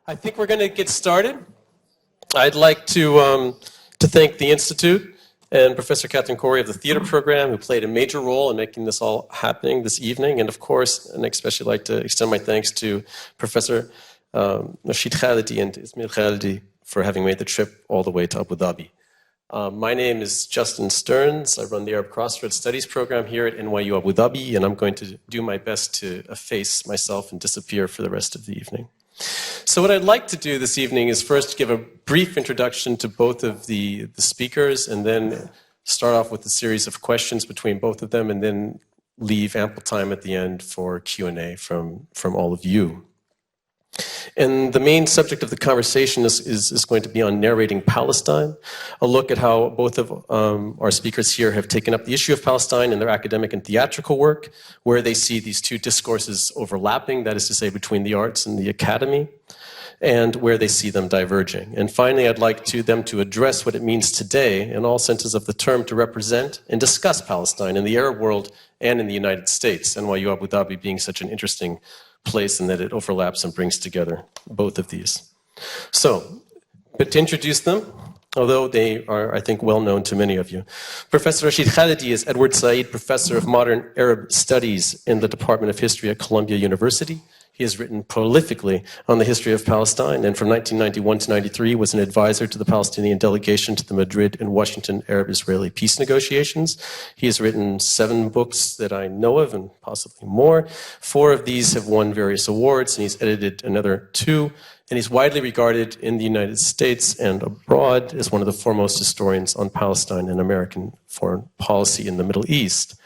I think we're going to get started. I'd like to thank the Institute and Professor Catherine Corey of the theater program, who played a major role in making this all happening this evening. And of course, and I especially like to extend my thanks to Professor Rashid Khalidi and Ismail Khalidi for having made the trip all the way to Abu Dhabi. My name is Justin Stearns. I run the Arab Crossroads Studies program here at NYU Abu Dhabi, and I'm going to do my best to efface myself and disappear for the rest of the evening. So what I'd like to do this evening is first give a brief introduction to both of the speakers, and then start off with a series of questions between both of them, and then leave ample time at the end for Q&A from all of you. And the main subject of the conversation is going to be on narrating Palestine, a look at how both of our speakers here have taken up the issue of Palestine in their academic and theatrical work, where they see these two discourses overlapping, that is to say, between the arts and the academy, and where they see them diverging. And finally, I'd like them to address what it means today, in all senses of the term, to represent and discuss Palestine in the Arab world and in the United States, NYU Abu Dhabi being such an interesting place in that it overlaps and brings together both of these. So, but to introduce them, although they are, I think, well known to many of you. Professor Rashid Khalidi is Edward Said Professor of Modern Arab Studies in the Department of History at Columbia University. He has written prolifically on the history of Palestine, and from 1991 to 93 was an advisor to the Palestinian delegation to the Madrid and Washington Arab-Israeli peace negotiations. He has written 7 books that I know of, and possibly more. 4 of these have won various awards, and he's edited another 2. And he's widely regarded in the United States and abroad as one of the foremost historians on Palestine and American foreign policy in the Middle East.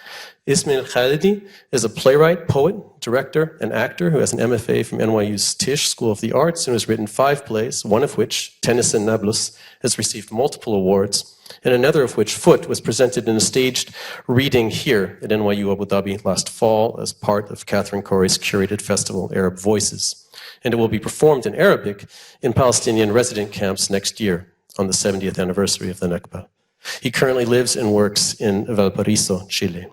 Ismail Khalidi is a playwright, poet, director, and actor who has an MFA from NYU's Tisch School of the Arts and has written 5 plays, one of which, Tennyson Nablus, has received multiple awards, and another of which, Foot, was presented in a staged reading here at NYU Abu Dhabi last fall as part of Catherine Corey's curated festival, Arab Voices. And it will be performed in Arabic in Palestinian resident camps next year on the 70th anniversary of the Nakba. He currently lives and works in Valparaiso, Chile.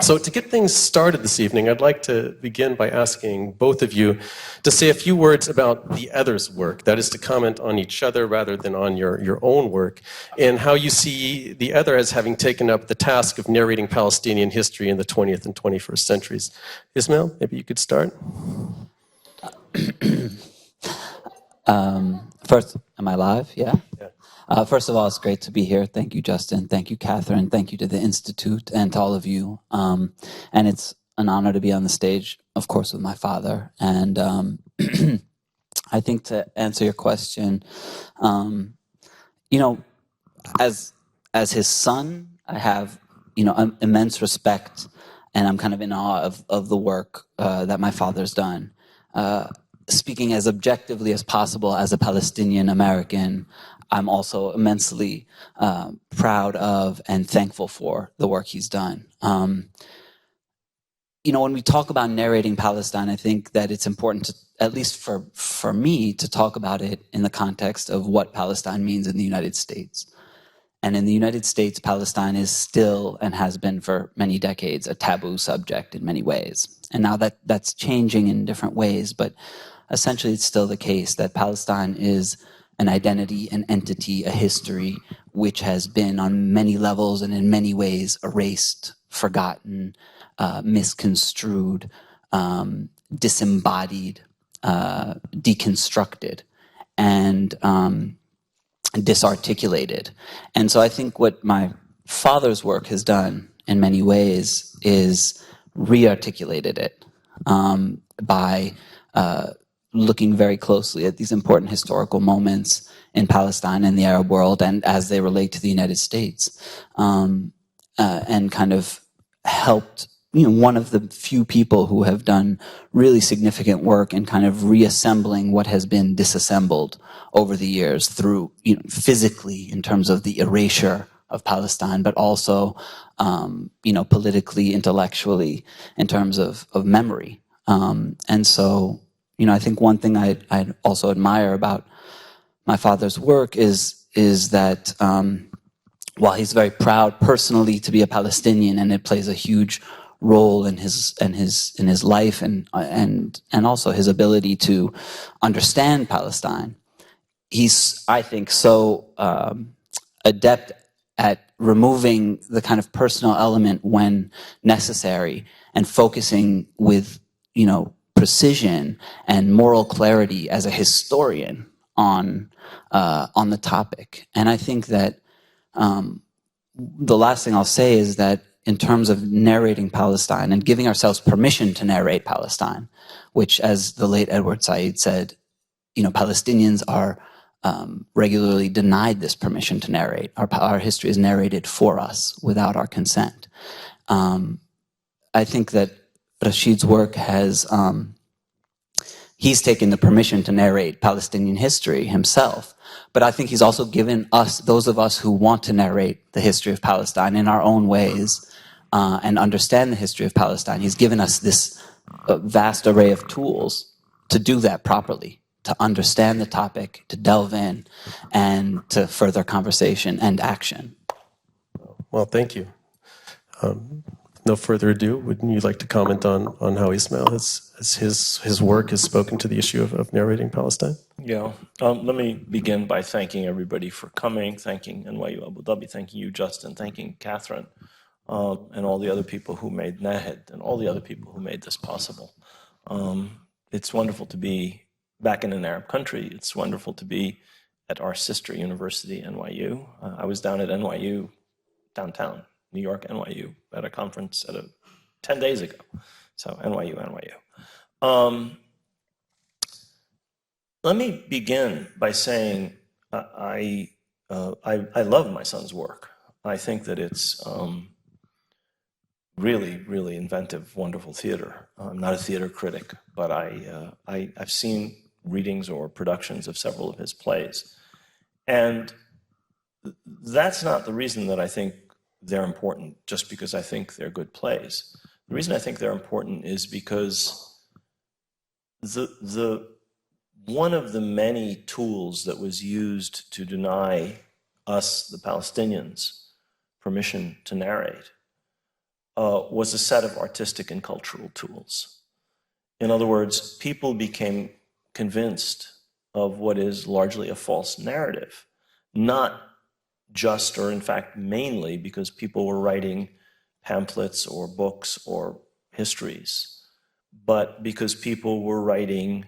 So to get things started this evening, I'd like to begin by asking both of you to say a few words about the other's work, that is to comment on each other rather than on your own work, and how you see the other as having taken up the task of narrating Palestinian history in the 20th and 21st centuries. Ismail, maybe you could start. First, am I live? Yeah? First of all, it's great to be here. Thank you, Justin. Thank you, Catherine. Thank you to the Institute and to all of you. And it's an honor to be on the stage, of course, with my father. And I think to answer your question, you know, as his son, I have, immense respect, and I'm kind of in awe of the work that my father's done. Speaking as objectively as possible as a Palestinian American, I'm also immensely proud of and thankful for the work he's done. When we talk about narrating Palestine, I think that it's important to, at least for me, to talk about it in the context of what Palestine means in the United States. And in the United States, Palestine is still, and has been for many decades, a taboo subject in many ways. And now that's changing in different ways, but essentially it's still the case that Palestine is an identity, an entity, a history, which has been on many levels and in many ways erased, forgotten, misconstrued, disembodied, deconstructed, and disarticulated. And so I think what my father's work has done in many ways is rearticulated it by looking very closely at these important historical moments in Palestine and the Arab world, and as they relate to the United States, and kind of helped, one of the few people who have done really significant work in kind of reassembling what has been disassembled over the years through, physically in terms of the erasure of Palestine, but also, politically, intellectually, in terms of memory. And so, I think one thing I also admire about my father's work is that while he's very proud personally to be a Palestinian, and it plays a huge role in his life and also his ability to understand Palestine. He's, I think, so adept at removing the kind of personal element when necessary and focusing with, precision and moral clarity as a historian on the topic. And I think that the last thing I'll say is that in terms of narrating Palestine and giving ourselves permission to narrate Palestine, which, as the late Edward Said said, Palestinians are regularly denied this permission to narrate. Our history is narrated for us without our consent. I think that Rashid's work has, he's taken the permission to narrate Palestinian history himself, but I think he's also given us, those of us who want to narrate the history of Palestine in our own ways and understand the history of Palestine, he's given us this vast array of tools to do that properly, to understand the topic, to delve in, and to further conversation and action. Well, thank you. No further ado, wouldn't you like to comment on how Ismail his work has spoken to the issue of narrating Palestine? Yeah. Let me begin by thanking everybody for coming, thanking NYU Abu Dhabi, thanking you, Justin, thanking Catherine, and all the other people who made Nahed, and all the other people who made this possible. It's wonderful to be back in an Arab country. It's wonderful to be at our sister university, NYU. I was down at NYU, downtown, New York, NYU, at a conference 10 days ago. So NYU. Let me begin by saying I love my son's work. I think that it's really, really inventive, wonderful theater. I'm not a theater critic, but I've seen readings or productions of several of his plays. And that's not the reason that I think they're important, just because I think they're good plays. The reason I think they're important is because one of the many tools that was used to deny us, the Palestinians, permission to narrate was a set of artistic and cultural tools. In other words, people became convinced of what is largely a false narrative, not just, or in fact mainly, because people were writing pamphlets or books or histories, but because people were writing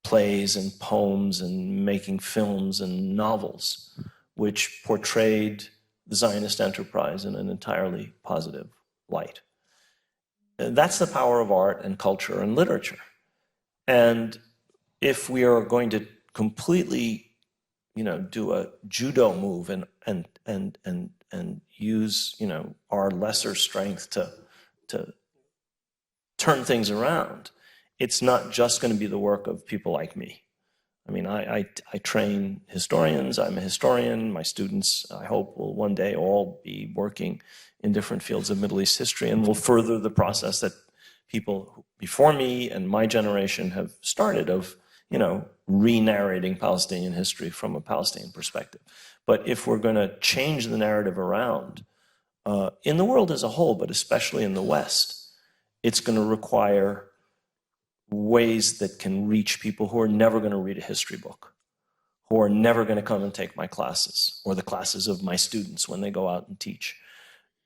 plays and poems and making films and novels which portrayed the Zionist enterprise in an entirely positive light. That's the power of art and culture and literature. And if we are going to completely, do a judo move and use, our lesser strength to turn things around, it's not just going to be the work of people like me. I mean, I train historians. I'm a historian. My students, I hope, will one day all be working in different fields of Middle East history, and will further the process that people before me and my generation have started of, re-narrating Palestinian history from a Palestinian perspective. But if we're going to change the narrative around, in the world as a whole, but especially in the West, it's going to require ways that can reach people who are never going to read a history book, who are never going to come and take my classes or the classes of my students when they go out and teach.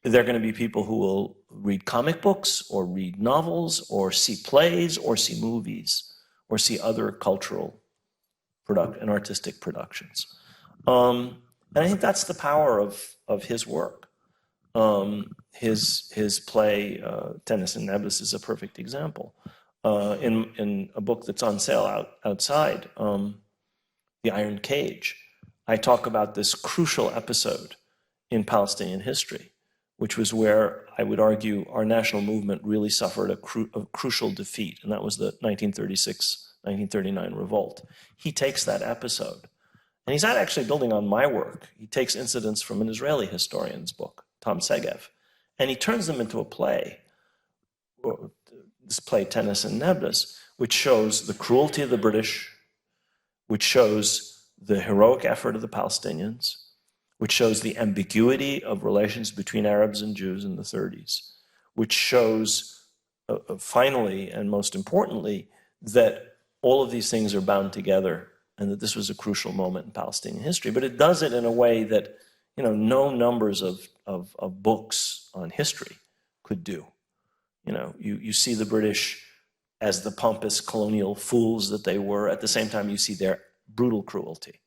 They're going to be people who will read comic books or read novels or see plays or see movies or see other cultural and artistic productions. And I think that's the power of his work. His play, Tennis and Nebus, is a perfect example. In a book that's on sale outside, The Iron Cage, I talk about this crucial episode in Palestinian history, which was where I would argue our national movement really suffered a crucial defeat, and that was the 1936-1939 revolt. He takes that episode, and he's not actually building on my work. He takes incidents from an Israeli historian's book, Tom Segev, and he turns them into a play, this play Tennis and Nebus, which shows the cruelty of the British, which shows the heroic effort of the Palestinians, which shows the ambiguity of relations between Arabs and Jews in the 30s, which shows, finally and most importantly, that all of these things are bound together and that this was a crucial moment in Palestinian history. But it does it in a way that, you know, no numbers of books on history could do. You know, you see the British as the pompous colonial fools that they were. At the same time, you see their brutal cruelty.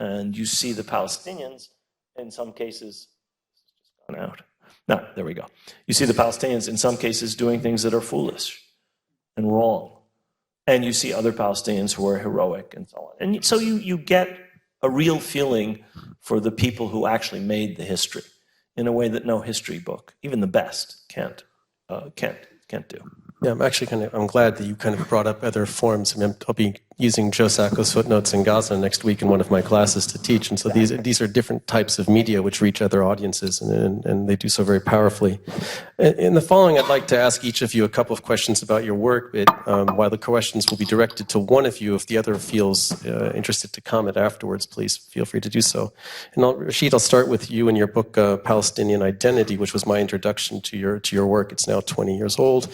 And you see the Palestinians, in some cases, it's just gone out. No, there we go. You see the Palestinians, in some cases, doing things that are foolish and wrong. And you see other Palestinians who are heroic and so on. And so you get a real feeling for the people who actually made the history in a way that no history book, even the best, can't do. Yeah, I'm glad that you kind of brought up other forms. I mean, I'll be using Joe Sacco's footnotes in Gaza next week in one of my classes to teach, and so these are different types of media which reach other audiences, and they do so very powerfully. In the following, I'd like to ask each of you a couple of questions about your work, but while the questions will be directed to one of you, if the other feels interested to comment afterwards, please feel free to do so. And Rashid, I'll start with you and your book, Palestinian Identity, which was my introduction to your work. It's now 20 years old.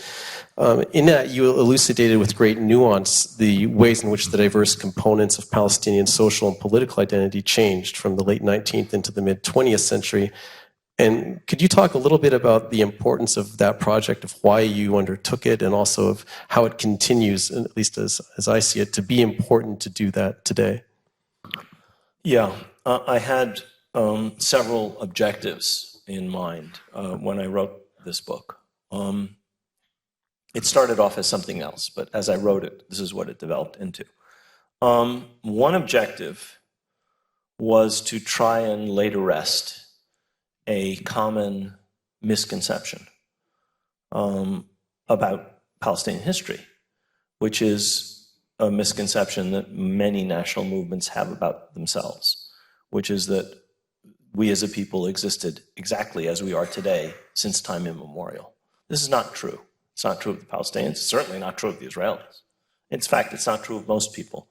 In that, you elucidated with great nuance the ways in which the diverse components of Palestinian social and political identity changed from the late 19th into the mid-20th century. And could you talk a little bit about the importance of that project, of why you undertook it, and also of how it continues, at least as I see it, to be important to do that today? Yeah, I had several objectives in mind when I wrote this book. It started off as something else, but as I wrote it, this is what it developed into. One objective was to try and lay to rest a common misconception about Palestinian history, which is a misconception that many national movements have about themselves, which is that we as a people existed exactly as we are today since time immemorial. This is not true. It's not true of the Palestinians. It's certainly not true of the Israelis. In fact, it's not true of most people.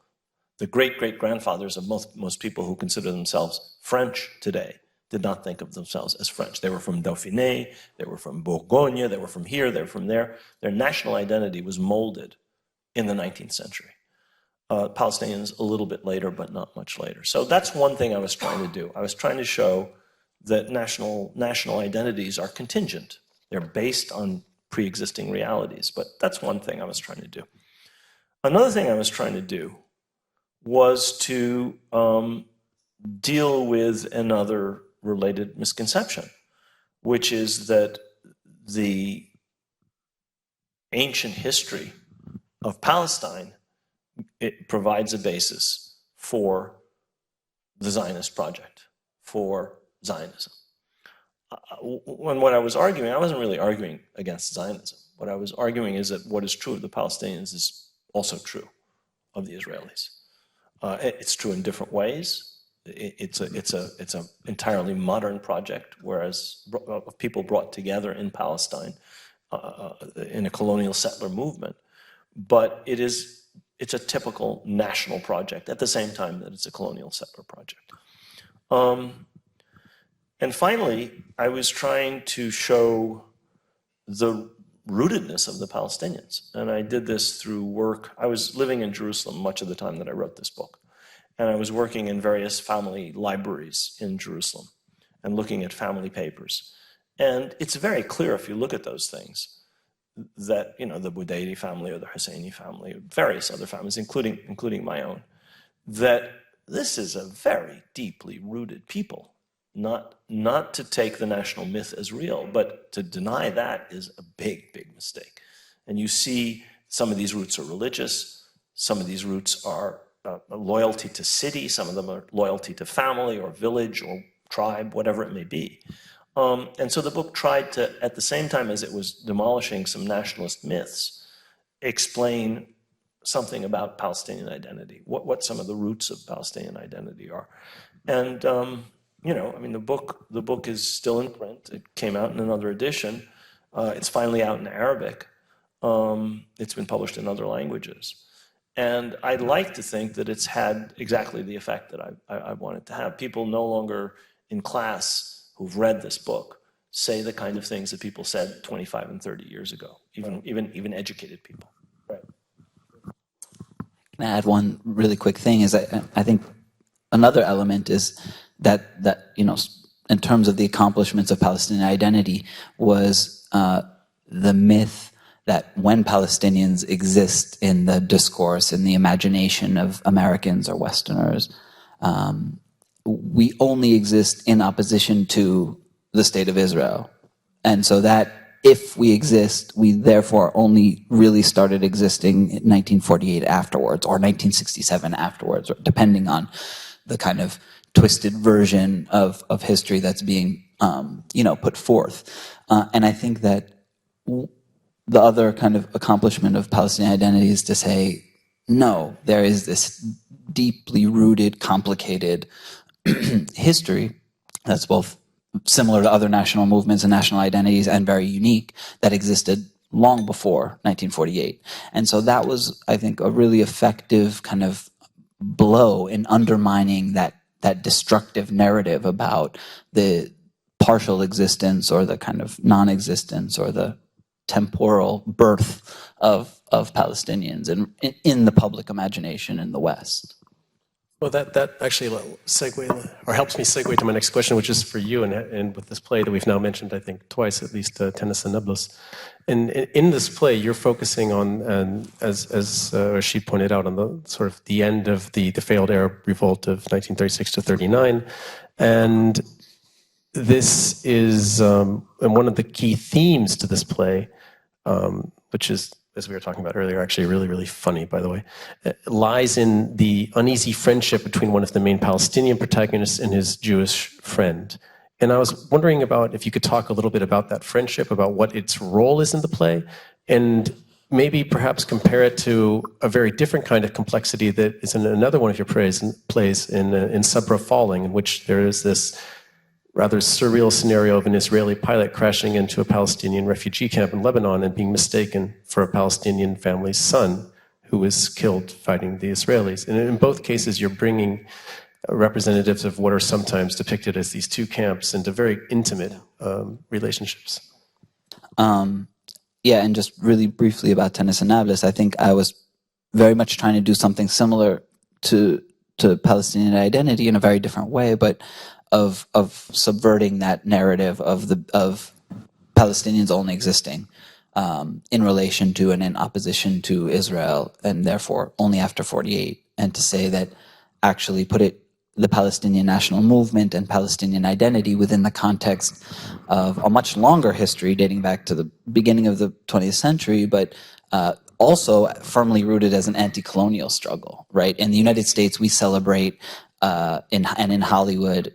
The great-great-grandfathers of most people who consider themselves French today did not think of themselves as French. They were from Dauphiné, they were from Bourgogne, they were from here, they were from there. Their national identity was molded in the 19th century. Palestinians a little bit later, but not much later. So that's one thing I was trying to do. I was trying to show that national identities are contingent. They're based on pre-existing realities, but that's one thing I was trying to do. Another thing I was trying to do was to deal with another related misconception, which is that the ancient history of Palestine, it provides a basis for the Zionist project, for Zionism. When what I was arguing, I wasn't really arguing against Zionism. What I was arguing is that what is true of the Palestinians is also true of the Israelis. It's true in different ways. It's an entirely modern project, whereas people brought together in Palestine in a colonial settler movement. But it's a typical national project at the same time that it's a colonial settler project. And finally, I was trying to show the rootedness of the Palestinians. And I did this through work. I was living in Jerusalem much of the time that I wrote this book. And I was working in various family libraries in Jerusalem and looking at family papers. And it's very clear if you look at those things that, you know, the Budairi family or the Husseini family, or various other families, including my own, that this is a very deeply rooted people. Not to take the national myth as real, but to deny that is a big, big mistake. And you see some of these roots are religious, some of these roots are loyalty to city, some of them are loyalty to family or village or tribe, whatever it may be. And so the book tried to, at the same time as it was demolishing some nationalist myths, explain something about Palestinian identity, what some of the roots of Palestinian identity are. And you know, I mean, the book is still in print. It came out in another edition. It's finally out in Arabic. It's been published in other languages. And I'd like to think that it's had exactly the effect that I wanted to have. People no longer in class who've read this book say the kind of things that people said 25 and 30 years ago, even educated people. Right. Can I add one really quick thing? Is I think another element is that in terms of the accomplishments of Palestinian identity was the myth that when Palestinians exist in the discourse, in the imagination of Americans or Westerners, we only exist in opposition to the state of Israel. And so that if we exist, we therefore only really started existing in 1948 afterwards, or 1967 afterwards, depending on the kind of twisted version of history that's being put forth. And I think that the other kind of accomplishment of Palestinian identity is to say, no, there is this deeply rooted, complicated history that's both similar to other national movements and national identities and very unique, that existed long before 1948. And so that was, I think, a really effective kind of blow in undermining that destructive narrative about the partial existence or the kind of non-existence or the temporal birth of Palestinians in the public imagination in the West. Well, that actually helps me segue to my next question, which is for you, and with this play that we've now mentioned, I think twice at least, Tennis and Nablus. And in this play, you're focusing on, as Rashid pointed out, on the sort of the end of the failed Arab revolt of 1936 to 39, and this is and one of the key themes to this play, which is, as we were talking about earlier, actually really, really funny, by the way, lies in the uneasy friendship between one of the main Palestinian protagonists and his Jewish friend. And I was wondering about if you could talk a little bit about that friendship, about what its role is in the play, and maybe perhaps compare it to a very different kind of complexity that is in another one of your plays in Sabra Falling, in which there is this rather surreal scenario of an Israeli pilot crashing into a Palestinian refugee camp in Lebanon and being mistaken for a Palestinian family's son who was killed fighting the Israelis. And in both cases, you're bringing representatives of what are sometimes depicted as these two camps into very intimate relationships. Yeah, and just really briefly about Tennis and Nablus, I think I was very much trying to do something similar to Palestinian identity in a very different way, but of subverting that narrative of Palestinians only existing in relation to and in opposition to Israel, and therefore only after 48, and to say that actually put the Palestinian national movement and Palestinian identity within the context of a much longer history dating back to the beginning of the 20th century, but also firmly rooted as an anti-colonial struggle, right? In the United States, we celebrate in Hollywood,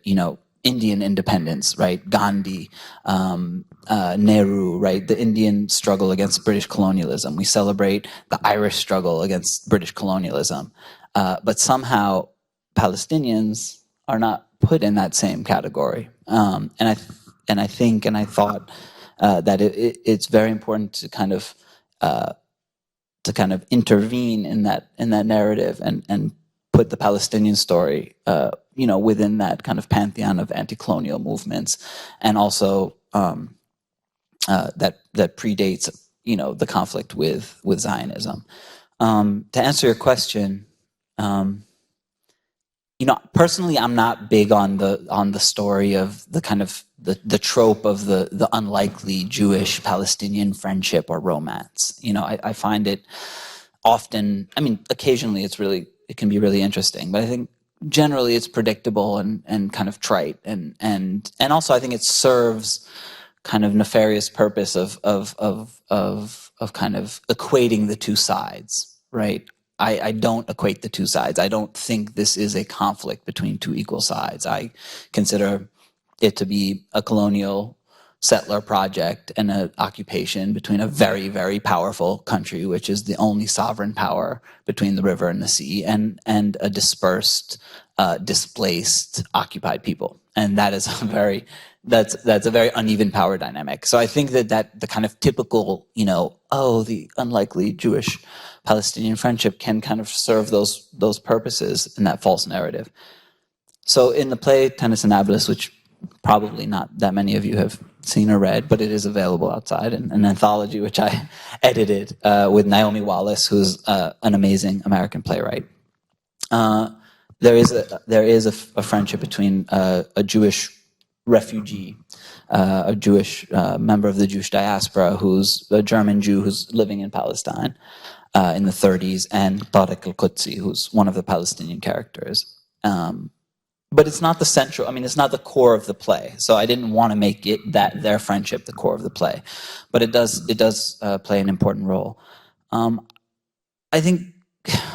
Indian independence, right? Gandhi, Nehru, right? The Indian struggle against British colonialism. We celebrate the Irish struggle against British colonialism. But somehow Palestinians are not put in that same category. And I thought that it's very important to kind of intervene in that narrative and put the Palestinian story, within that kind of pantheon of anti-colonial movements, and also that predates, the conflict with Zionism. To answer your question, personally, I'm not big on the story of the kind of the trope of the unlikely Jewish Palestinian friendship or romance. I find it often, occasionally it can be really interesting, but I think generally it's predictable and kind of trite, and also I think it serves kind of nefarious purpose of kind of equating the two sides, right? I don't equate the two sides. I don't think this is a conflict between two equal sides. I consider it to be a colonial settler project and an occupation between a very, very powerful country, which is the only sovereign power between the river and the sea, and a dispersed, displaced, occupied people. And that is that's a very uneven power dynamic. So I think that the kind of typical, the unlikely Jewish Palestinian friendship can kind of serve those purposes in that false narrative. So in the play Tennis and Nablus, which probably not that many of you have seen or read, but it is available outside, an anthology which I edited with Naomi Wallace, who's an amazing American playwright. There is a friendship between a Jewish refugee, a Jewish member of the Jewish diaspora, who's a German Jew who's living in Palestine in the 30s, and Tariq al-Qudsi, who's one of the Palestinian characters. But it's not the central, I mean, it's not the core of the play. So I didn't want to make it their friendship the core of the play. But it does play an important role. I think,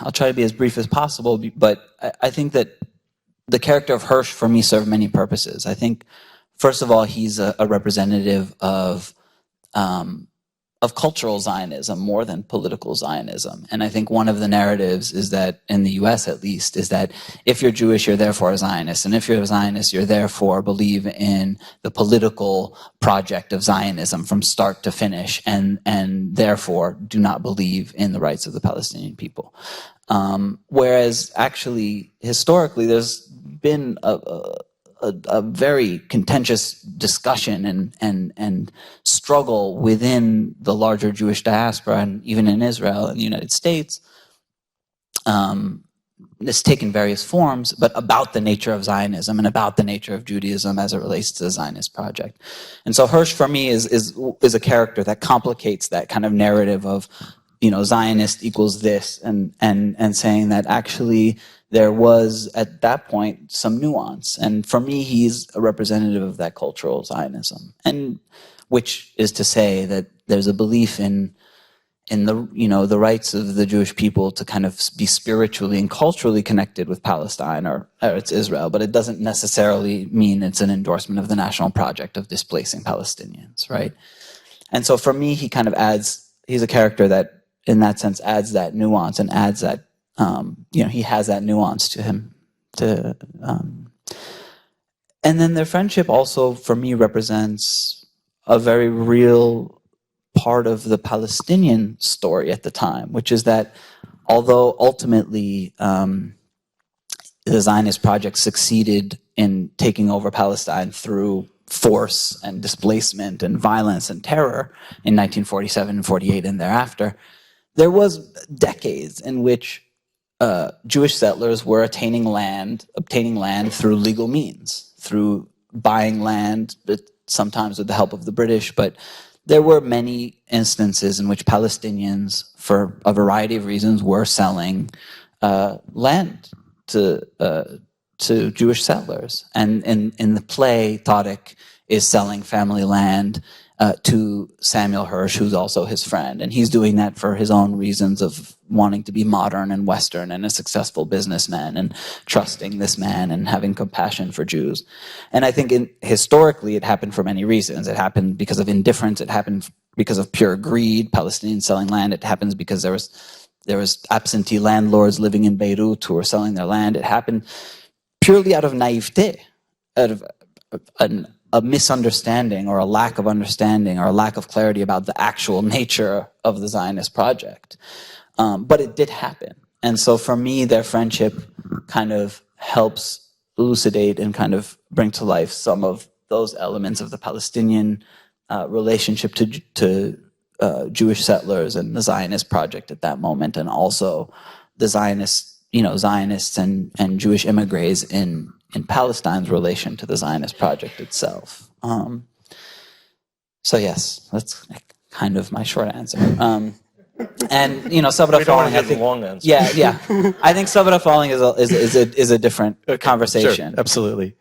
I'll try to be as brief as possible, but I think that the character of Hirsch for me served many purposes. I think, first of all, he's a representative of cultural Zionism more than political Zionism. And I think one of the narratives is that, in the US at least, is that if you're Jewish, you're therefore a Zionist. And if you're a Zionist, you're therefore believe in the political project of Zionism from start to finish, and therefore do not believe in the rights of the Palestinian people. Whereas actually, historically, there's been a very contentious discussion and struggle within the larger Jewish diaspora, and even in Israel and the United States. It's taken various forms, but about the nature of Zionism and about the nature of Judaism as it relates to the Zionist project. And so Hirsch, for me, is a character that complicates that kind of narrative of, Zionist equals this, and saying that actually there was, at that point, some nuance. And for me, he's a representative of that cultural Zionism, and which is to say that there's a belief in the rights of the Jewish people to kind of be spiritually and culturally connected with Palestine or it's Israel, but it doesn't necessarily mean it's an endorsement of the national project of displacing Palestinians, right? And so for me, he kind of he's a character that, in that sense, adds that nuance and adds that, he has that nuance to him. And then their friendship also, for me, represents a very real part of the Palestinian story at the time, which is that although ultimately the Zionist project succeeded in taking over Palestine through force and displacement and violence and terror in 1947 and 48 and thereafter, there was decades in which Jewish settlers were obtaining land through legal means, through buying land, but sometimes with the help of the British. But there were many instances in which Palestinians, for a variety of reasons, were selling land to Jewish settlers. And in the play, Tariq is selling family land to Samuel Hirsch, who's also his friend. And he's doing that for his own reasons of wanting to be modern and Western and a successful businessman and trusting this man and having compassion for Jews. And I think historically it happened for many reasons. It happened because of indifference. It happened because of pure greed, Palestinians selling land. It happens because there was absentee landlords living in Beirut who were selling their land. It happened purely out of naivete, out of a misunderstanding or a lack of understanding or a lack of clarity about the actual nature of the Zionist project. But it did happen. And so for me, their friendship kind of helps elucidate and kind of bring to life some of those elements of the Palestinian relationship to Jewish settlers and the Zionist project at that moment, and also the Zionists and Jewish immigrants in Palestine's relation to the Zionist project itself. So yes, that's kind of my short answer. And Sabra Falling, I think, long answer. yeah. I think Sabra Falling is a different conversation. Sure, absolutely.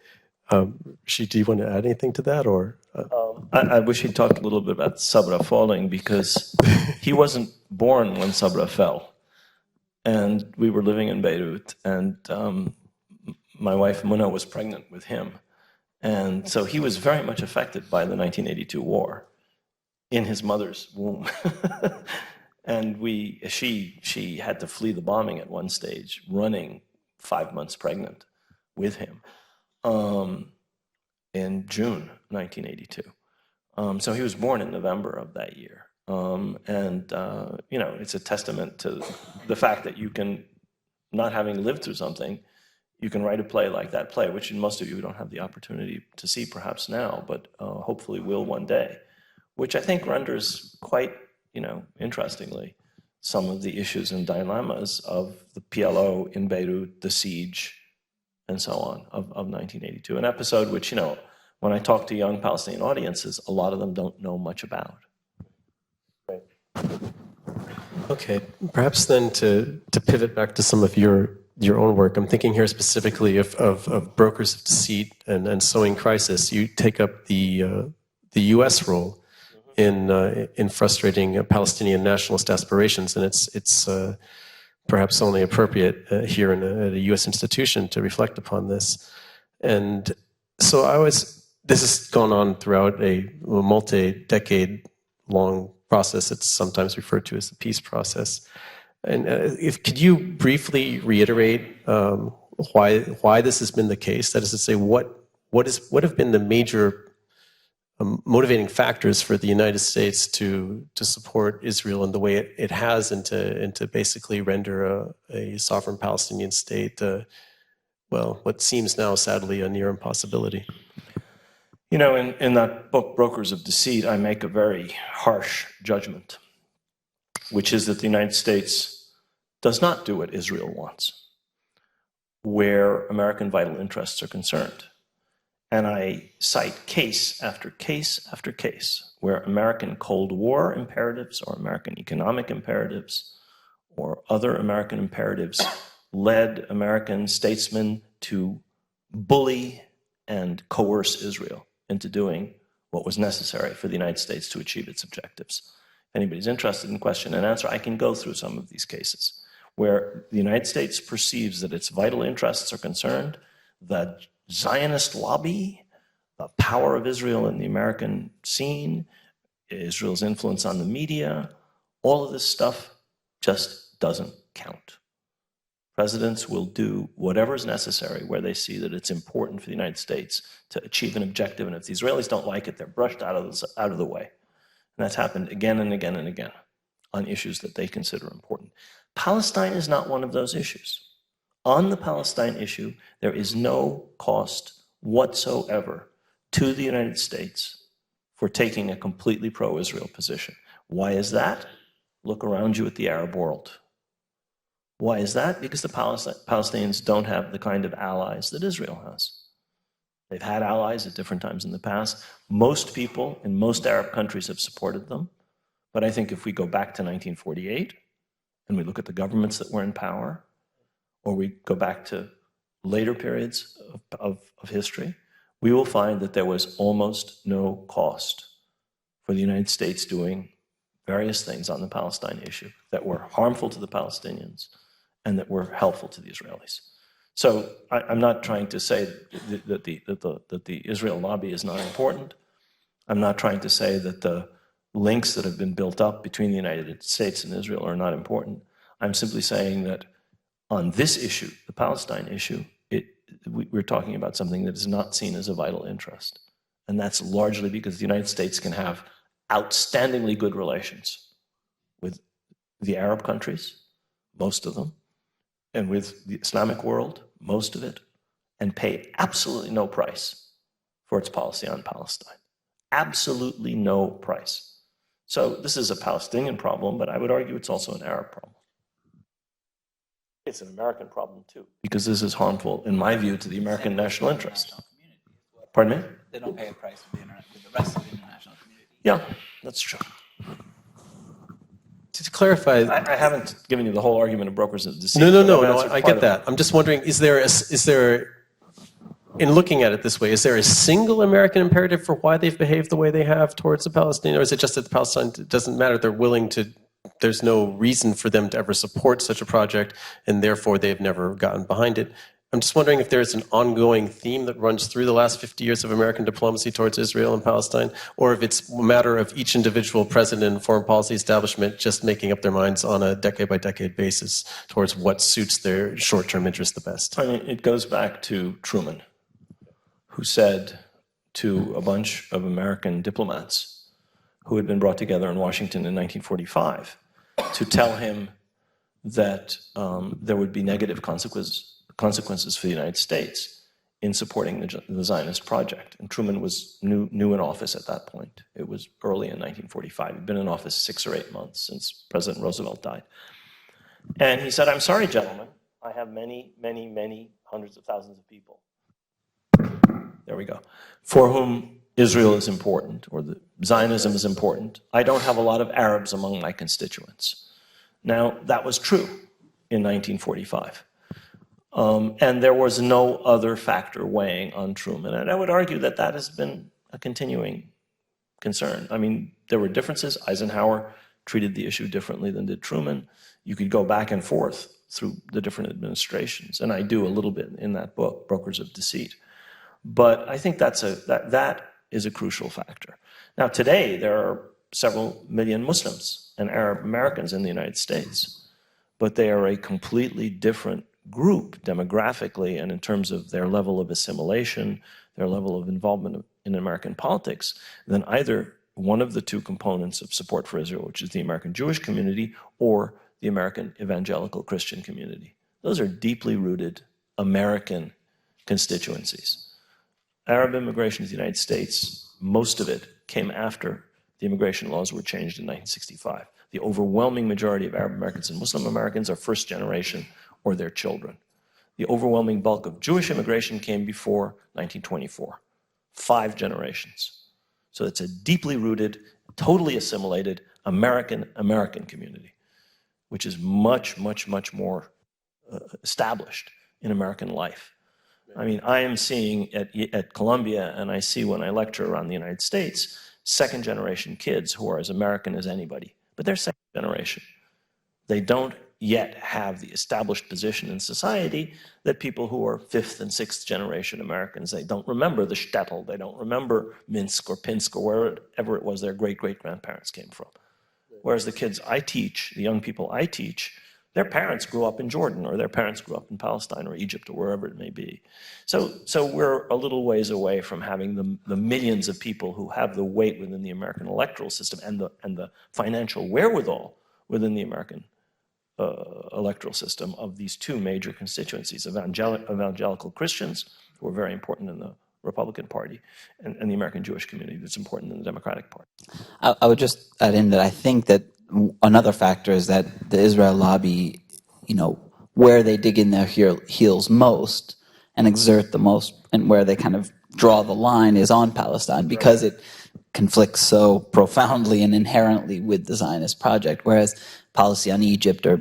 Rashid, do you want to add anything to that, or? I wish he'd talked a little bit about Sabra falling, because he wasn't born when Sabra fell. And we were living in Beirut, and my wife Muna was pregnant with him. And so he was very much affected by the 1982 war in his mother's womb. And she had to flee the bombing at one stage, running 5 months pregnant with him in June 1982. So he was born in November of that year. It's a testament to the fact that you can, not having lived through something, you can write a play like that play, which most of you don't have the opportunity to see perhaps now, but hopefully will one day, which I think renders quite, interestingly, some of the issues and dilemmas of the PLO in Beirut, the siege, and so on, of 1982. An episode which, when I talk to young Palestinian audiences, a lot of them don't know much about. Right. Okay, perhaps then to pivot back to some of your own work, I'm thinking here specifically of brokers of deceit and sowing crisis. You take up the U.S. role in frustrating Palestinian nationalist aspirations, and it's perhaps only appropriate here at a U.S. institution to reflect upon this. And so this has gone on throughout a multi-decade long process. It's sometimes referred to as the peace process. And could you briefly reiterate why this has been the case? That is to say, what have been the major motivating factors for the United States to support Israel in the way it has, and to basically render a sovereign Palestinian state, what seems now sadly a near impossibility? In that book, Brokers of Deceit, I make a very harsh judgment, which is that the United States does not do what Israel wants, where American vital interests are concerned. And I cite case after case after case where American Cold War imperatives or American economic imperatives or other American imperatives led American statesmen to bully and coerce Israel into doing what was necessary for the United States to achieve its objectives. If anybody's interested in question and answer, I can go through some of these cases where the United States perceives that its vital interests are concerned, the Zionist lobby, the power of Israel in the American scene, Israel's influence on the media, all of this stuff just doesn't count. Presidents will do whatever is necessary where they see that it's important for the United States to achieve an objective, and if the Israelis don't like it, they're brushed out of the way. And that's happened again and again and again on issues that they consider important. Palestine is not one of those issues. On the Palestine issue, there is no cost whatsoever to the United States for taking a completely pro-Israel position. Why is that? Look around you at the Arab world. Why is that? Because the Palestinians don't have the kind of allies that Israel has. They've had allies at different times in the past. Most people in most Arab countries have supported them. But I think if we go back to 1948 and we look at the governments that were in power, or we go back to later periods of history, we will find that there was almost no cost for the United States doing various things on the Palestine issue that were harmful to the Palestinians and that were helpful to the Israelis. So I'm not trying to say that the Israel lobby is not important. I'm not trying to say that the links that have been built up between the United States and Israel are not important. I'm simply saying that on this issue, the Palestine issue, we're talking about something that is not seen as a vital interest. And that's largely because the United States can have outstandingly good relations with the Arab countries, most of them, and with the Islamic world, most of it, and pay absolutely no price for its policy on Palestine. Absolutely no price. So this is a Palestinian problem, but I would argue it's also an Arab problem. It's an American problem too, because this is harmful, in my view, to the American national interest. Pardon me? They don't pay a price with the rest of the international community. Yeah, that's true. To clarify, I haven't given you the whole argument of brokers of deceit. No, I get that. I'm just wondering, is there, in looking at it this way, is there a single American imperative for why they've behaved the way they have towards the Palestinians, or is it just that the Palestine doesn't matter, they're willing to, there's no reason for them to ever support such a project, and therefore they've never gotten behind it? I'm just wondering if there's an ongoing theme that runs through the last 50 years of American diplomacy towards Israel and Palestine, or if it's a matter of each individual president and foreign policy establishment just making up their minds on a decade-by-decade basis towards what suits their short-term interests the best. I mean, it goes back to Truman, who said to a bunch of American diplomats who had been brought together in Washington in 1945 to tell him that there would be negative consequences consequences for the United States in supporting the Zionist project. And Truman was new in office at that point. It was early in 1945. He'd been in office 6 or 8 months since President Roosevelt died. And he said, I'm sorry, gentlemen, I have many, many, many hundreds of thousands of people, there we go, for whom Israel is important, or the Zionism is important. I don't have a lot of Arabs among my constituents. Now, that was true in 1945. And there was no other factor weighing on Truman. And I would argue that that has been a continuing concern. I mean, there were differences. Eisenhower treated the issue differently than did Truman. You could go back and forth through the different administrations. And I do a little bit in that book, Brokers of Deceit. But I think that is a crucial factor. Now, today, there are several million Muslims and Arab Americans in the United States, but they are a completely different group demographically and in terms of their level of assimilation, their level of involvement in American politics, than either one of the two components of support for Israel, which is the American Jewish community or the American evangelical Christian community. Those are deeply rooted American constituencies. Arab immigration to the United States, most of it came after the immigration laws were changed in 1965. The overwhelming majority of Arab Americans and Muslim Americans are first generation or their children. The overwhelming bulk of Jewish immigration came before 1924, 5 generations. So it's a deeply rooted, totally assimilated American community, which is much, much, much more established in American life. I mean, I am seeing at Columbia, and I see when I lecture around the United States, second generation kids who are as American as anybody, but they're second generation. They don't yet have the established position in society that people who are 5th and 6th generation Americans, they don't remember the shtetl, they don't remember Minsk or Pinsk or wherever it was their great-great-grandparents came from. Whereas the kids I teach, the young people I teach, their parents grew up in Jordan, or their parents grew up in Palestine or Egypt or wherever it may be. So we're a little ways away from having the millions of people who have the weight within the American electoral system and the financial wherewithal within the American electoral system of these two major constituencies, evangelical Christians, who are very important in the Republican Party, and the American Jewish community that's important in the Democratic Party. I would just add in that I think that another factor is that the Israel lobby, where they dig in their heels most and exert the most, and where they kind of draw the line is on Palestine, because it conflicts so profoundly and inherently with the Zionist project, whereas policy on Egypt or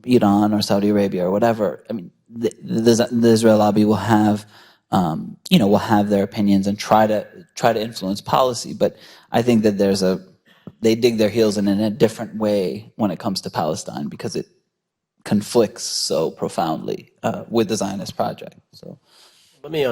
Iran or Saudi Arabia or whatever, I mean, the Israel lobby will have, will have their opinions and try to influence policy. But I think that they dig their heels in a different way when it comes to Palestine, because it conflicts so profoundly with the Zionist project. So, let me,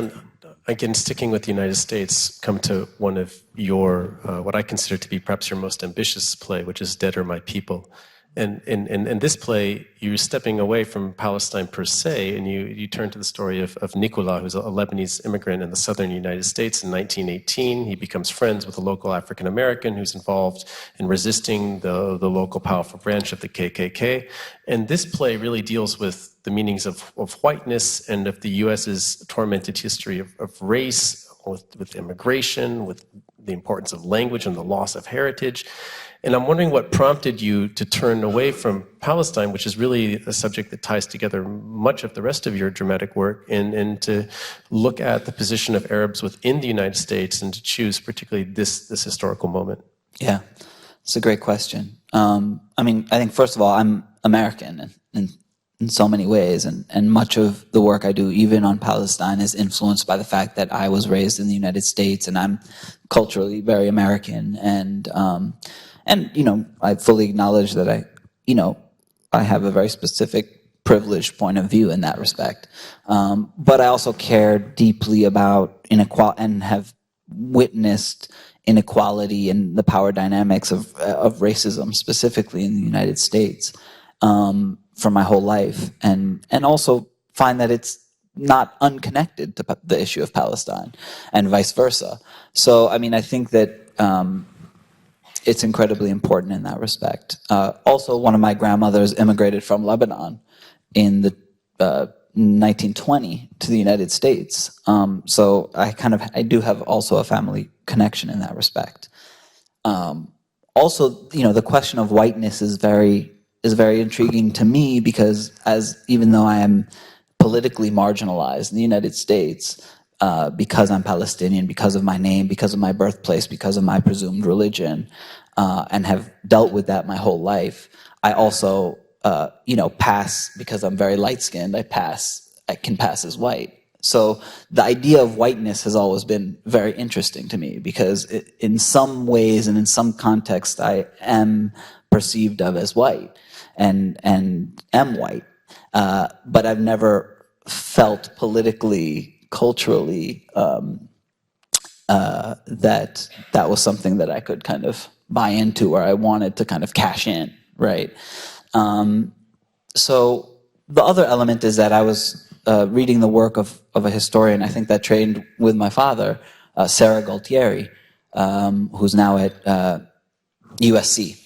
again, sticking with the United States, come to one of your, what I consider to be perhaps your most ambitious play, which is Dead Are My People. And in this play, you're stepping away from Palestine per se, and you turn to the story of Nicola, who's a Lebanese immigrant in the southern United States in 1918. He becomes friends with a local African-American who's involved in resisting the local powerful branch of the KKK. And this play really deals with the meanings of whiteness and of the U.S.'s tormented history of race, with immigration, with the importance of language and the loss of heritage. And I'm wondering what prompted you to turn away from Palestine, which is really a subject that ties together much of the rest of your dramatic work, and to look at the position of Arabs within the United States and to choose particularly this historical moment. Yeah, it's a great question. I mean, I think first of all, I'm American in so many ways, and much of the work I do, even on Palestine, is influenced by the fact that I was raised in the United States and I'm culturally very American, and I fully acknowledge that I have a very specific privileged point of view in that respect. But I also care deeply about inequality and have witnessed inequality and the power dynamics of racism, specifically in the United States, for my whole life, and also find that it's not unconnected to the issue of Palestine, and vice versa. So, I mean, I think that it's incredibly important in that respect. Also, one of my grandmothers immigrated from Lebanon in the 1920 to the United States. So I do have also a family connection in that respect. Also, the question of whiteness is very intriguing to me because even though I am politically marginalized in the United States, because I'm Palestinian, because of my name, because of my birthplace, because of my presumed religion, and have dealt with that my whole life, I also, pass, because I'm very light-skinned, I can pass as white. So the idea of whiteness has always been very interesting to me because in some ways and in some context, I am perceived of as white and am white. But I've never felt politically, culturally, that was something that I could kind of buy into or I wanted to kind of cash in, right? So the other element is that I was reading the work of a historian, I think that trained with my father, Sarah Galtieri, who's now at USC,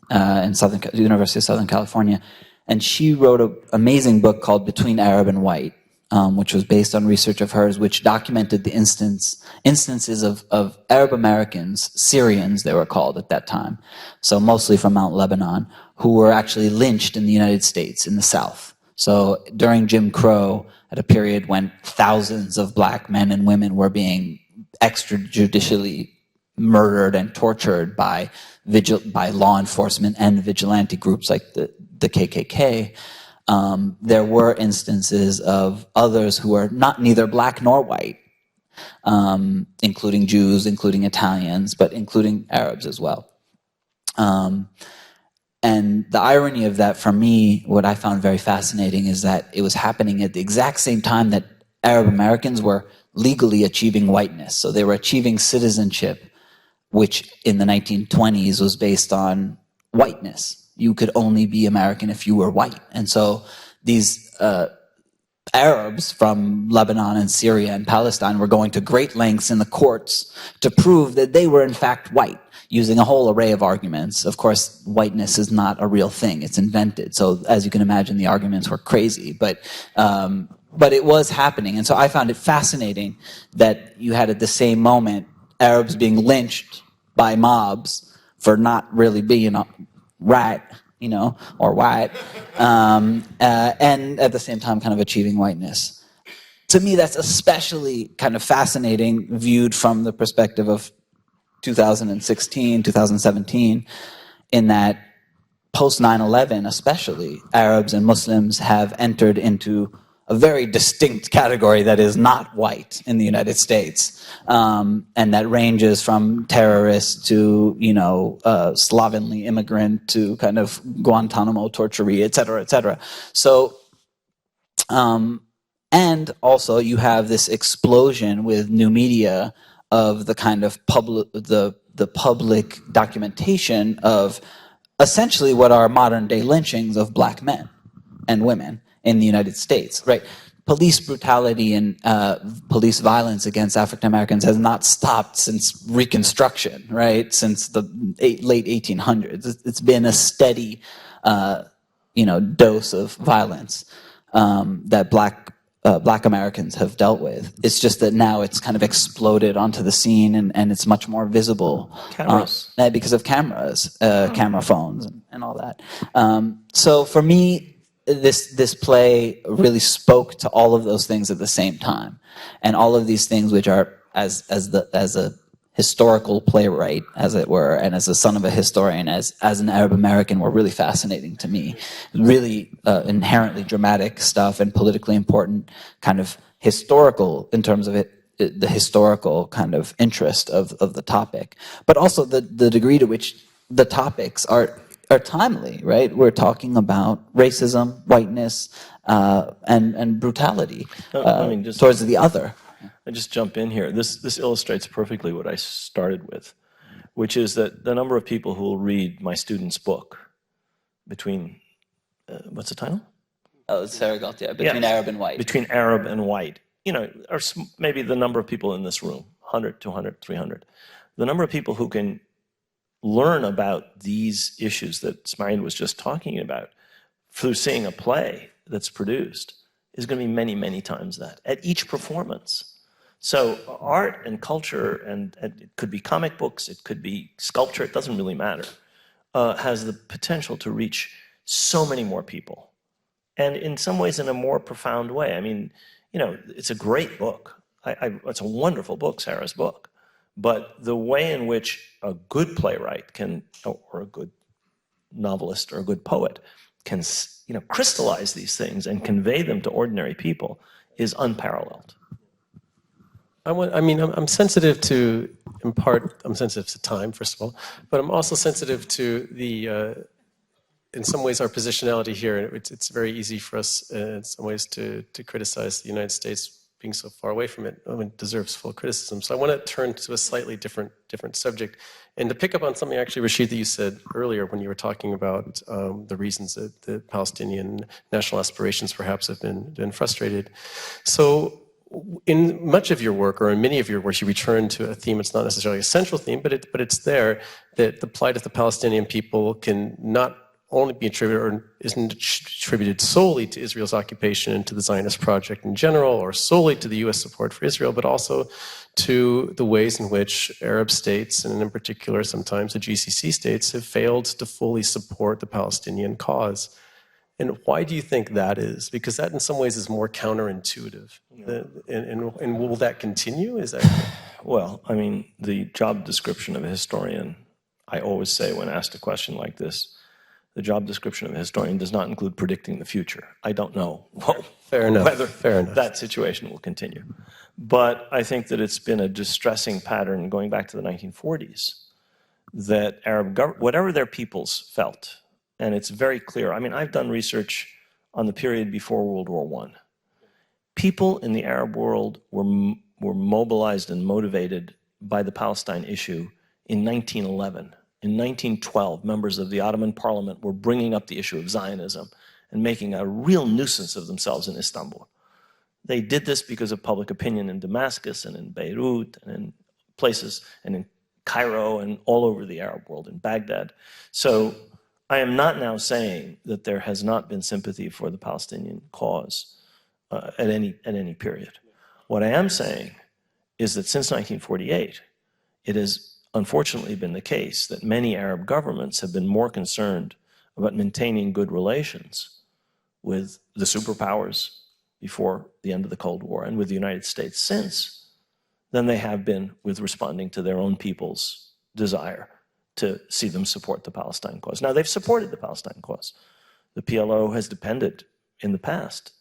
in University of Southern California. And she wrote an amazing book called Between Arab and White, which was based on research of hers, which documented the instances of Arab Americans, Syrians they were called at that time, so mostly from Mount Lebanon, who were actually lynched in the United States, in the South. So during Jim Crow, at a period when thousands of black men and women were being extrajudicially murdered and tortured by law enforcement and vigilante groups like the KKK, there were instances of others who are neither black nor white, including Jews, including Italians, but including Arabs as well. And the irony of that, for me, what I found very fascinating is that it was happening at the exact same time that Arab Americans were legally achieving whiteness. So they were achieving citizenship, which in the 1920s was based on whiteness. You could only be American if you were white. And so these Arabs from Lebanon and Syria and Palestine were going to great lengths in the courts to prove that they were in fact white, using a whole array of arguments. Of course, whiteness is not a real thing, it's invented. So as you can imagine, the arguments were crazy, but it was happening. And so I found it fascinating that you had at the same moment Arabs being lynched by mobs for not really being right, or white, and at the same time kind of achieving whiteness. To me, that's especially kind of fascinating viewed from the perspective of 2016, 2017, in that post 9/11 especially, Arabs and Muslims have entered into a very distinct category that is not white in the United States, and that ranges from terrorists to slovenly immigrant to kind of Guantanamo torturee, et cetera, et cetera. So, and also you have this explosion with new media of the kind of the public documentation of essentially what are modern day lynchings of black men and women in the United States, right? Police brutality and police violence against African Americans has not stopped since Reconstruction, right? Since the late 1800s. It's been a steady, dose of violence that Black Americans have dealt with. It's just that now it's kind of exploded onto the scene and it's much more visible. Cameras. Because of cameras, camera phones and all that. So for me, this play really spoke to all of those things at the same time. And all of these things which are, as a historical playwright, as it were, and as a son of a historian, as an Arab American, were really fascinating to me. Really inherently dramatic stuff and politically important, kind of historical in terms of the historical kind of interest of the topic, but also the degree to which the topics are timely, right? We're talking about racism, whiteness, and brutality towards the other. I just jump in here. This illustrates perfectly what I started with, which is that the number of people who will read my student's book between, what's the title? Oh, Sarah Galtieri, Between Arab and White. Between Arab and White. Or maybe the number of people in this room, 100, 200, 300. The number of people who can learn about these issues that Ismail was just talking about through seeing a play that's produced is going to be many, many times that at each performance. So art and culture, and it could be comic books, it could be sculpture, it doesn't really matter, has the potential to reach so many more people. And in some ways in a more profound way. I mean, you know, it's a great book. It's a wonderful book, Sarah's book. But the way in which a good playwright can, or a good novelist or a good poet can, you know, crystallize these things and convey them to ordinary people is unparalleled. I'm sensitive to, in part, I'm sensitive to time, first of all, but I'm also sensitive to the, in some ways, our positionality here. It's very easy for us, in some ways, to criticize the United States being so far away from it. I mean, it deserves full criticism. So I want to turn to a slightly different subject, and to pick up on something, actually, Rashid, that you said earlier when you were talking about the reasons that the Palestinian national aspirations perhaps have been frustrated. So in much of your work, or in many of your work, you return to a theme. It's not necessarily a central theme, but it's there, that the plight of the Palestinian people can not only be attributed, or isn't attributed solely to Israel's occupation and to the Zionist project in general, or solely to the US support for Israel, but also to the ways in which Arab states, and in particular sometimes the GCC states, have failed to fully support the Palestinian cause. And why do you think that is? Because that in some ways is more counterintuitive. And will that continue? Is that? Well, I mean, the job description of a historian, I always say when asked a question like this, the job description of a historian does not include predicting the future. I don't know whether that situation will continue. But I think that it's been a distressing pattern going back to the 1940s, that whatever their peoples felt, and it's very clear. I mean, I've done research on the period before World War I. People in the Arab world were mobilized and motivated by the Palestine issue in 1911. In 1912, members of the Ottoman Parliament were bringing up the issue of Zionism and making a real nuisance of themselves in Istanbul. They did this because of public opinion in Damascus and in Beirut and in places, and in Cairo and all over the Arab world, in Baghdad. So I am not now saying that there has not been sympathy for the Palestinian cause at any period. What I am saying is that since 1948, it has unfortunately been the case that many Arab governments have been more concerned about maintaining good relations with the superpowers before the end of the Cold War and with the United States since than they have been with responding to their own people's desire to see them support the Palestine cause. Now, they've supported the Palestine cause. The PLO has depended in the past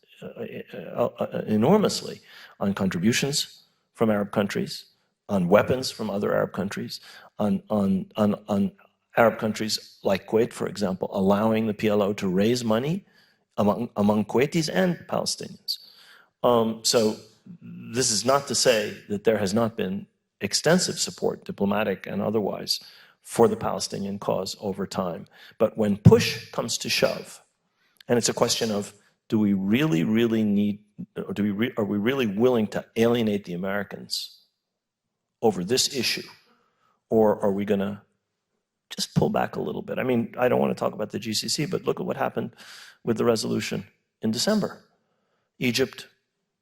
enormously on contributions from Arab countries, on weapons from other Arab countries, on Arab countries like Kuwait, for example, allowing the PLO to raise money among Kuwaitis and Palestinians. So this is not to say that there has not been extensive support, diplomatic and otherwise, for the Palestinian cause over time. But when push comes to shove, and it's a question of, do we really, really need, or are we really willing to alienate the Americans over this issue? Or are we going to just pull back a little bit? I mean, I don't want to talk about the GCC, but look at what happened with the resolution in December. Egypt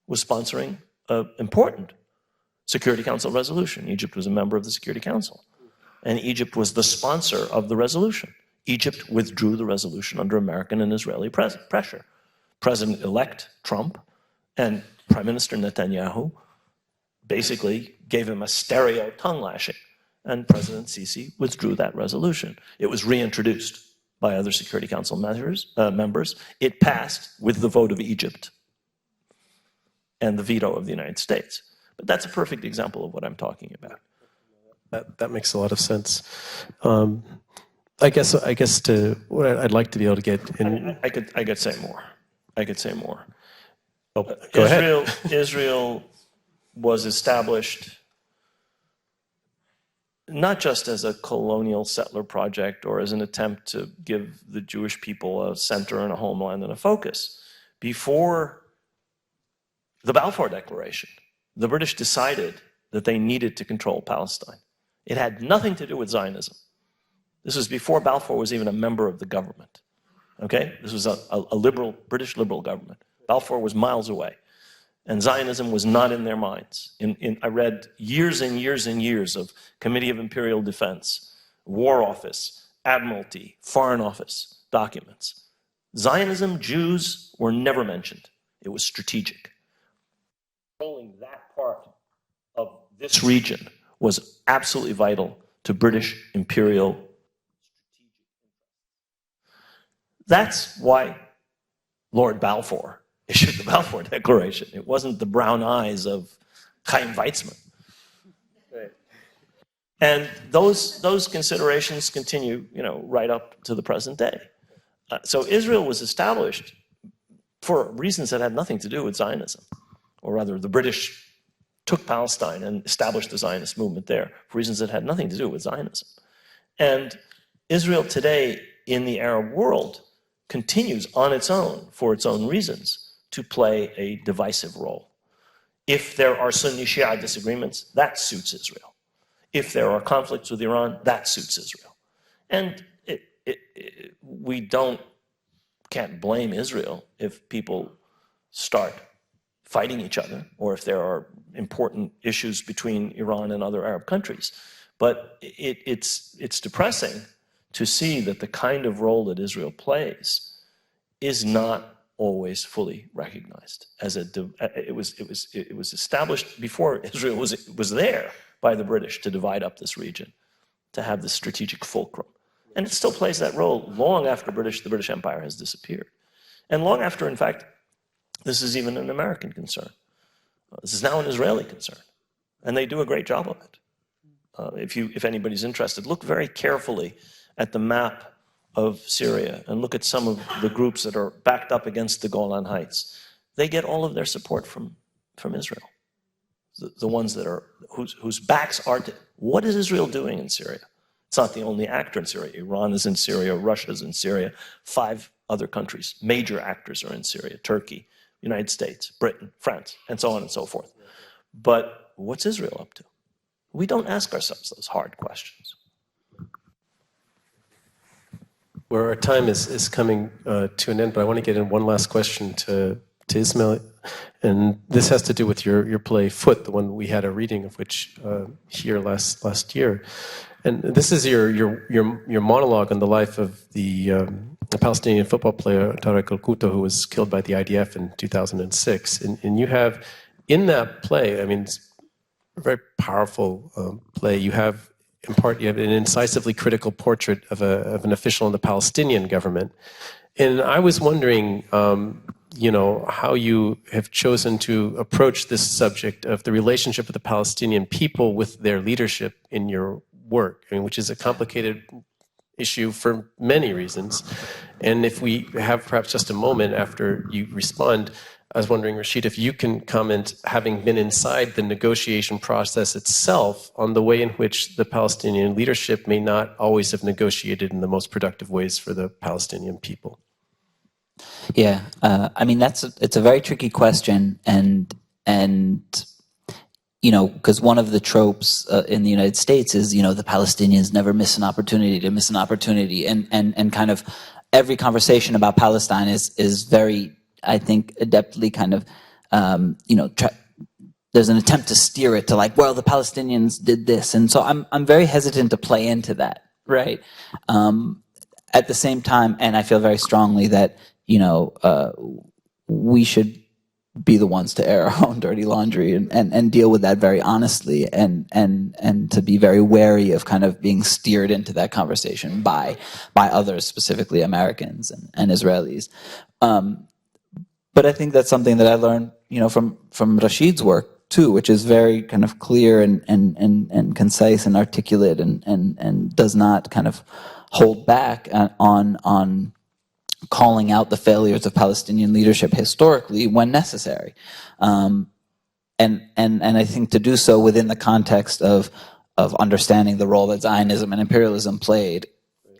was sponsoring an important Security Council resolution. Egypt was a member of the Security Council. And Egypt was the sponsor of the resolution. Egypt withdrew the resolution under American and Israeli pressure. President-elect Trump and Prime Minister Netanyahu basically gave him a stereo tongue lashing, and President Sisi withdrew that resolution. It was reintroduced by other Security Council members. It passed with the vote of Egypt and the veto of the United States. But that's a perfect example of what I'm talking about. That makes a lot of sense. I guess what I'd like to be able to get in. I could say more. I could say more. Oh, go ahead. Israel was established not just as a colonial settler project or as an attempt to give the Jewish people a center and a homeland and a focus. Before the Balfour Declaration, the British decided that they needed to control Palestine. It had nothing to do with Zionism. This was before Balfour was even a member of the government. Okay? This was a liberal, British liberal government. Balfour was miles away. And Zionism was not in their minds. I read years and years and years of Committee of Imperial Defense, War Office, Admiralty, Foreign Office documents. Zionism, Jews were never mentioned. It was strategic. Controlling that part of this region was absolutely vital to British imperial strategic interests. That's why Lord Balfour issued the Balfour Declaration. It wasn't the brown eyes of Chaim Weizmann. Right. And those considerations continue, right up to the present day. So Israel was established for reasons that had nothing to do with Zionism, or rather, the British took Palestine and established the Zionist movement there for reasons that had nothing to do with Zionism. And Israel today in the Arab world continues on its own, for its own reasons, to play a divisive role. If there are Sunni-Shia disagreements, that suits Israel. If there are conflicts with Iran, that suits Israel. And we can't blame Israel if people start fighting each other, or if there are important issues between Iran and other Arab countries. But it's depressing to see that the kind of role that Israel plays is not always fully recognized. It was established before Israel was there by the British to divide up this region, to have this strategic fulcrum. And it still plays that role long after the British Empire has disappeared. And long after, in fact, this is even an American concern. This is now an Israeli concern. And they do a great job of it. If anybody's interested, look very carefully at the map of Syria and look at some of the groups that are backed up against the Golan Heights. They get all of their support from Israel. The ones that are, whose backs are to, what is Israel doing in Syria? It's not the only actor in Syria. Iran is in Syria, Russia's in Syria, 5 other countries, major actors are in Syria, Turkey, United States, Britain, France, and so on and so forth. But what's Israel up to? We don't ask ourselves those hard questions. Well, our time is coming to an end, but I want to get in one last question to Ismail. And this has to do with your play Foot, the one we had a reading of which here last year. And this is your monologue on the life of the Palestinian football player Tariq Al-Qutta, who was killed by the IDF in 2006. And you have, in that play, I mean, it's a very powerful play. You have, in part, you have an incisively critical portrait of an official in the Palestinian government. And I was wondering, how you have chosen to approach this subject of the relationship of the Palestinian people with their leadership in your work, which is a complicated issue for many reasons. And if we have perhaps just a moment after you respond, I was wondering, Rashid, if you can comment, having been inside the negotiation process itself, on the way in which the Palestinian leadership may not always have negotiated in the most productive ways for the Palestinian people. Yeah, I mean, it's a very tricky question, and because one of the tropes in the United States is, the Palestinians never miss an opportunity to miss an opportunity, and kind of every conversation about Palestine is very, I think, adeptly kind of, there's an attempt to steer it to like, well, the Palestinians did this, and so I'm very hesitant to play into that, right? At the same time, and I feel very strongly that we should be the ones to air our own dirty laundry and deal with that very honestly, and to be very wary of kind of being steered into that conversation by others, specifically Americans and Israelis. But I think that's something that I learned, from Rashid's work too, which is very kind of clear and concise and articulate and does not kind of hold back on calling out the failures of Palestinian leadership historically when necessary, and I think to do so within the context of understanding the role that Zionism and imperialism played,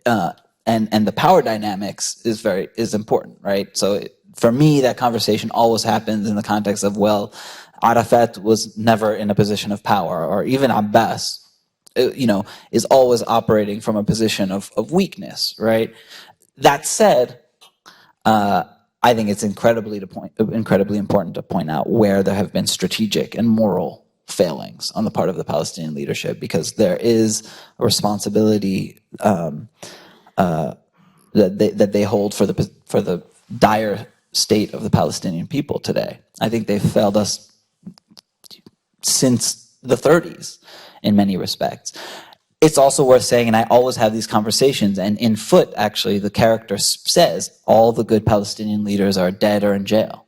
and the power dynamics is important, right? So for me, that conversation always happens in the context of, well, Arafat was never in a position of power, or even Abbas, is always operating from a position of weakness, right? That said, I think it's incredibly important to point out where there have been strategic and moral failings on the part of the Palestinian leadership, because there is a responsibility that they hold for the dire state of the Palestinian people today. I think they've failed us since the 30s in many respects. It's also worth saying, and I always have these conversations, and in Foot, actually, the character says all the good Palestinian leaders are dead or in jail.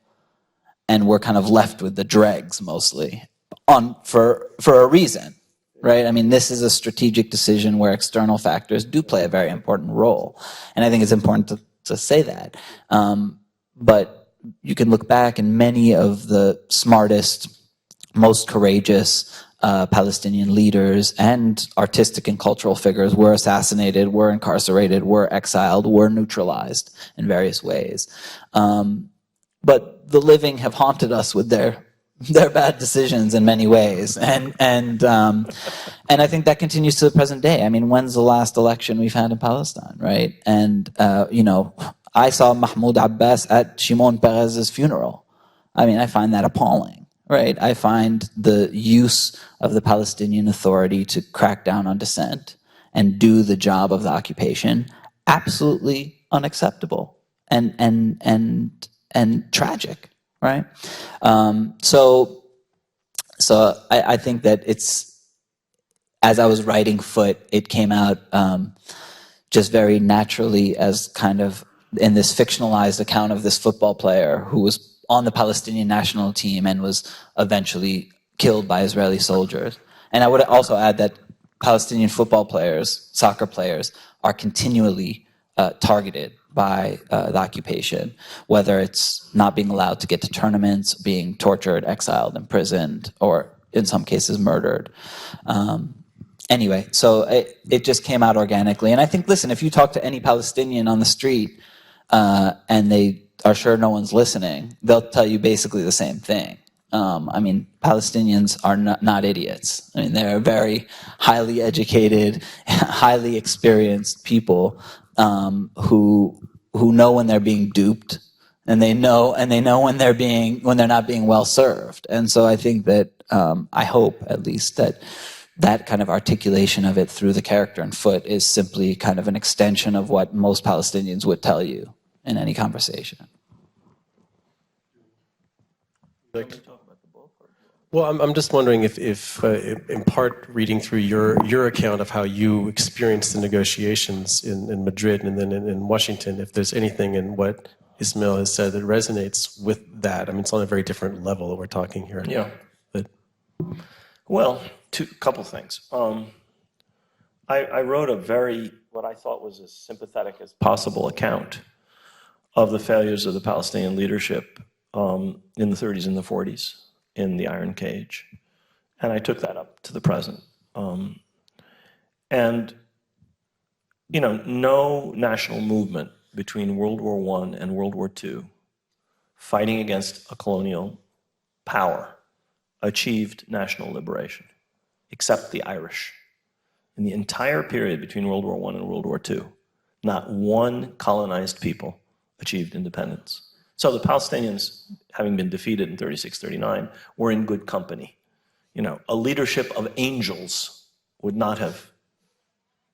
And we're kind of left with the dregs, mostly, for a reason, right? I mean, this is a strategic decision where external factors do play a very important role. And I think it's important to say that. But you can look back, and many of the smartest, most courageous Palestinian leaders and artistic and cultural figures were assassinated, were incarcerated, were exiled, were neutralized in various ways. But the living have haunted us with their bad decisions in many ways, and I think that continues to the present day. I mean, when's the last election we've had in Palestine, right? And you know, I saw Mahmoud Abbas at Shimon Peres's funeral. I mean, I find that appalling. Right, I find the use of the Palestinian Authority to crack down on dissent and do the job of the occupation absolutely unacceptable and tragic. Right, so I think that it's, as I was writing Foot, it came out just very naturally as kind of in this fictionalized account of this football player who was on the Palestinian national team and was eventually killed by Israeli soldiers. And I would also add that Palestinian football players, soccer players, are continually targeted by the occupation, whether it's not being allowed to get to tournaments, being tortured, exiled, imprisoned, or in some cases murdered. Anyway, so it just came out organically. And I think, listen, if you talk to any Palestinian on the street and they are sure no one's listening, they'll tell you basically the same thing. I mean, Palestinians are not idiots. I mean, they're very highly educated, highly experienced people who know when they're being duped, and they know when they're not being well served. And so I think that I hope, at least, that kind of articulation of it through the character in Foot is simply kind of an extension of what most Palestinians would tell you in any conversation. Well, I'm just wondering if in part, reading through your account of how you experienced the negotiations in Madrid and then in Washington, if there's anything in what Ismail has said that resonates with that. I mean, it's on a very different level that we're talking here. Yeah. But Well, couple things. I wrote what I thought was as sympathetic as possible account of the failures of the Palestinian leadership in the 30s and the 40s in the Iron Cage. And I took that up to the present. And, you know, no national movement between World War I and World War II fighting against a colonial power achieved national liberation, except the Irish. In the entire period between World War I and World War II, not one colonized people achieved independence. So the Palestinians, having been defeated in 36, 39, were in good company. You know, a leadership of angels would not have,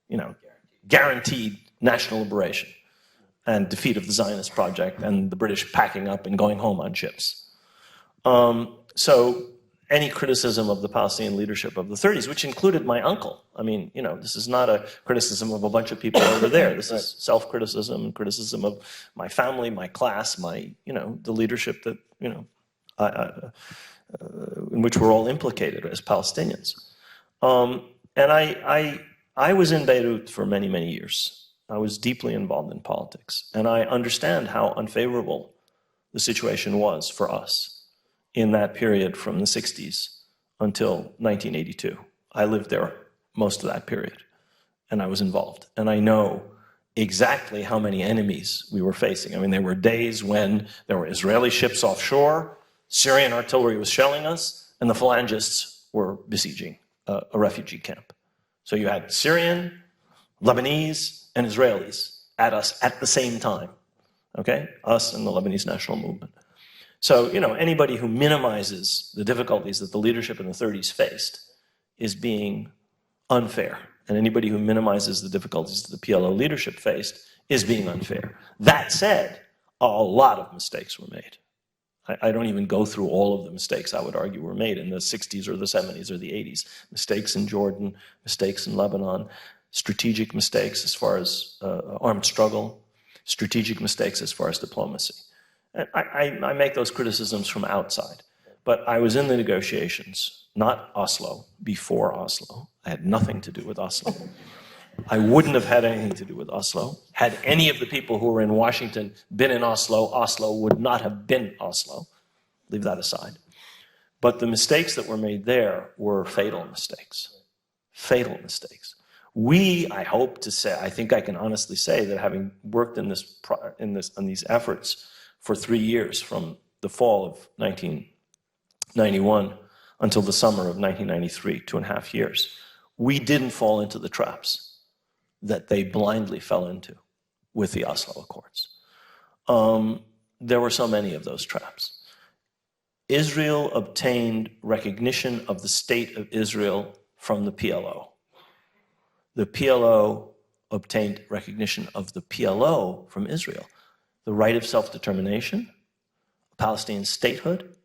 you know, guaranteed national liberation and defeat of the Zionist project and the British packing up and going home on ships. So any criticism of the Palestinian leadership of the 30s, which included my uncle. I mean, you know, this is not a criticism of a bunch of people over there. This is self-criticism and criticism of my family, my class, my, you know, the leadership that, you know, in which we're all implicated as Palestinians. And I was in Beirut for many, many years. I was deeply involved in politics. And I understand how unfavorable the situation was for us in that period from the 60s until 1982. I lived there most of that period, and I was involved. And I know exactly how many enemies we were facing. I mean, there were days when there were Israeli ships offshore, Syrian artillery was shelling us, and the phalangists were besieging a refugee camp. So you had Syrian, Lebanese, and Israelis at us at the same time. okay? Us and the Lebanese national movement. So, you know, anybody who minimizes the difficulties that the leadership in the 30s faced is being unfair. And anybody who minimizes the difficulties that the PLO leadership faced is being unfair. That said, a lot of mistakes were made. I don't even go through all of the mistakes I would argue were made in the 60s or the 70s or the 80s. Mistakes in Jordan, mistakes in Lebanon, strategic mistakes as far as armed struggle, strategic mistakes as far as diplomacy. And I make those criticisms from outside. But I was in the negotiations, not Oslo, before Oslo. I had nothing to do with Oslo. I wouldn't have had anything to do with Oslo. Had any of the people who were in Washington been in Oslo, Oslo would not have been Oslo. Leave that aside. But the mistakes that were made there were fatal mistakes. Fatal mistakes. I hope to say, I think I can honestly say that having worked on these efforts for 3 years, from the fall of 1991 until the summer of 1993, 2.5 years, we didn't fall into the traps that they blindly fell into with the Oslo Accords. There were so many of those traps. Israel obtained recognition of the state of Israel from the PLO. The PLO obtained recognition of the PLO from Israel. The right of self-determination, Palestinian statehood,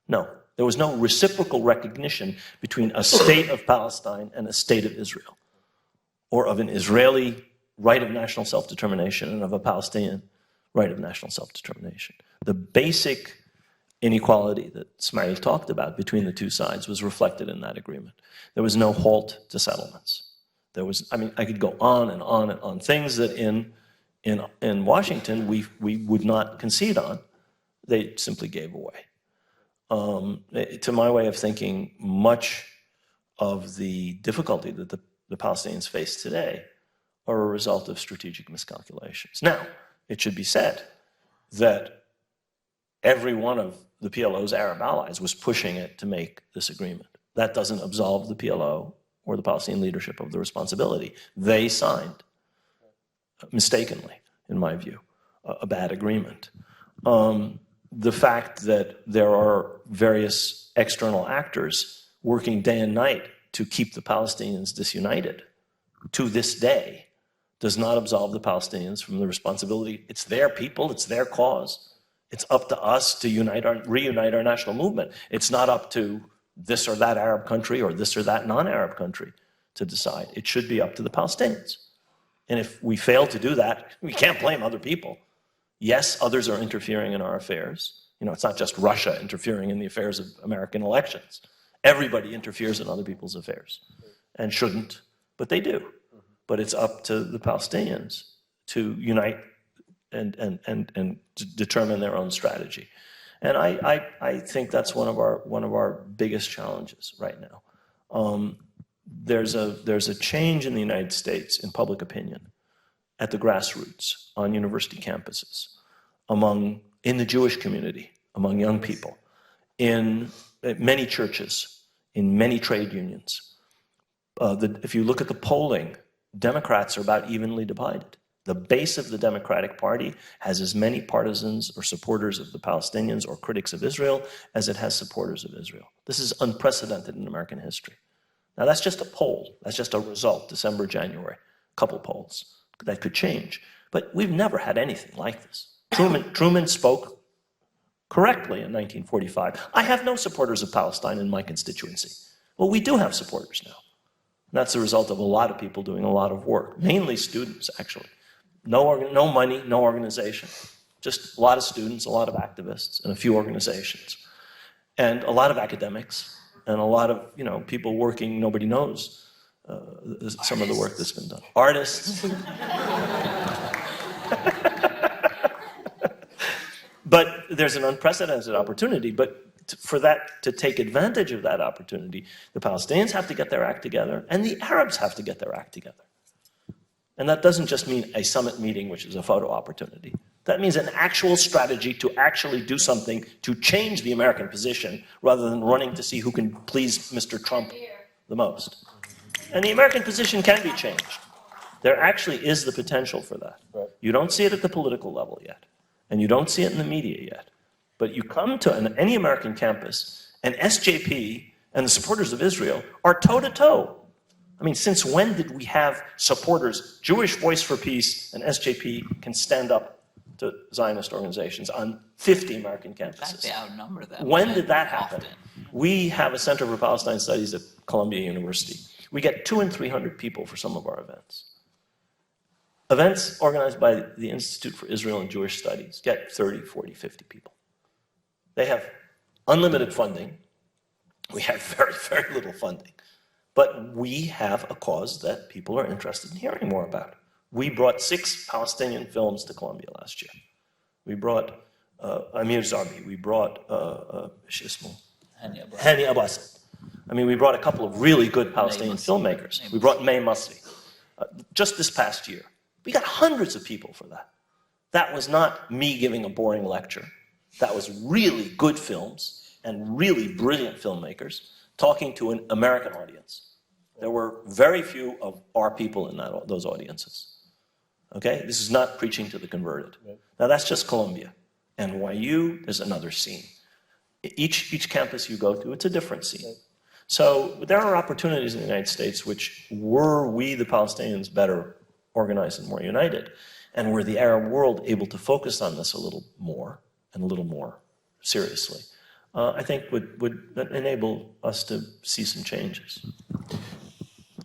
no. There was no reciprocal recognition between a state of Palestine and a state of Israel, or of an Israeli right of national self-determination and of a Palestinian right of national self-determination. The basic inequality that Ismail talked about between the two sides was reflected in that agreement. There was no halt to settlements. There was, I mean, I could go on and on and on. Things that in Washington we would not concede on, they simply gave away. To my way of thinking, much of the difficulty that the Palestinians face today are a result of strategic miscalculations. Now, it should be said that every one of the PLO's Arab allies was pushing it to make this agreement. That doesn't absolve the PLO or the Palestinian leadership of the responsibility. They signed, mistakenly, in my view, a bad agreement. The fact that there are various external actors working day and night to keep the Palestinians disunited to this day does not absolve the Palestinians from the responsibility. It's their people, it's their cause. It's up to us to reunite our national movement. It's not up to this or that Arab country or this or that non-Arab country to decide. It should be up to the Palestinians. And if we fail to do that, we can't blame other people. Yes, others are interfering in our affairs. You know, it's not just Russia interfering in the affairs of American elections. Everybody interferes in other people's affairs and shouldn't, but they do. But it's up to the Palestinians to unite and determine their own strategy. And I think that's one of our biggest challenges right now. There's a change in the United States in public opinion at the grassroots, on university campuses, in the Jewish community, among young people, in many churches, in many trade unions. If you look at the polling, Democrats are about evenly divided. The base of the Democratic Party has as many partisans or supporters of the Palestinians or critics of Israel as it has supporters of Israel. This is unprecedented in American history. Now that's just a poll, that's just a result, December, January, a couple polls. That could change. But we've never had anything like this. Truman spoke correctly in 1945. I have no supporters of Palestine in my constituency. Well, we do have supporters now. And that's the result of a lot of people doing a lot of work, mainly students, actually. No money, no organization. Just a lot of students, a lot of activists, and a few organizations. And a lot of academics, and a lot of people working, nobody knows some of the work that's been done. Artists. But there's an unprecedented opportunity, but for that to take advantage of that opportunity, the Palestinians have to get their act together, and the Arabs have to get their act together. And that doesn't just mean a summit meeting, which is a photo opportunity. That means an actual strategy to actually do something to change the American position rather than running to see who can please Mr. Trump the most. And the American position can be changed. There actually is the potential for that. You don't see it at the political level yet. and you don't see it in the media yet, but you come to any American campus, and SJP and the supporters of Israel are toe-to-toe. I mean, since when did we have supporters, Jewish Voice for Peace and SJP can stand up to Zionist organizations on 50 American campuses? They outnumber them. When did that happen? Often. We have a Center for Palestine Studies at Columbia University. We get 200 and 300 people for some of our events. Events organized by the Institute for Israel and Jewish Studies get 30, 40, 50 people. They have unlimited funding. We have very, very little funding. But we have a cause that people are interested in hearing more about. We brought 6 Palestinian films to Columbia last year. We brought Amir Zarbi. We brought Hani Abbas. I mean, we brought a couple of really good Palestinian filmmakers. We brought May Masri. Just this past year. We got hundreds of people for that. That was not me giving a boring lecture. That was really good films and really brilliant filmmakers talking to an American audience. There were very few of our people in those audiences. Okay? This is not preaching to the converted. Now that's just Columbia. NYU is another scene. Each campus you go to, it's a different scene. So there are opportunities in the United States which, were we, the Palestinians, better organized and more united, and were the Arab world able to focus on this a little more and a little more seriously, I think would enable us to see some changes.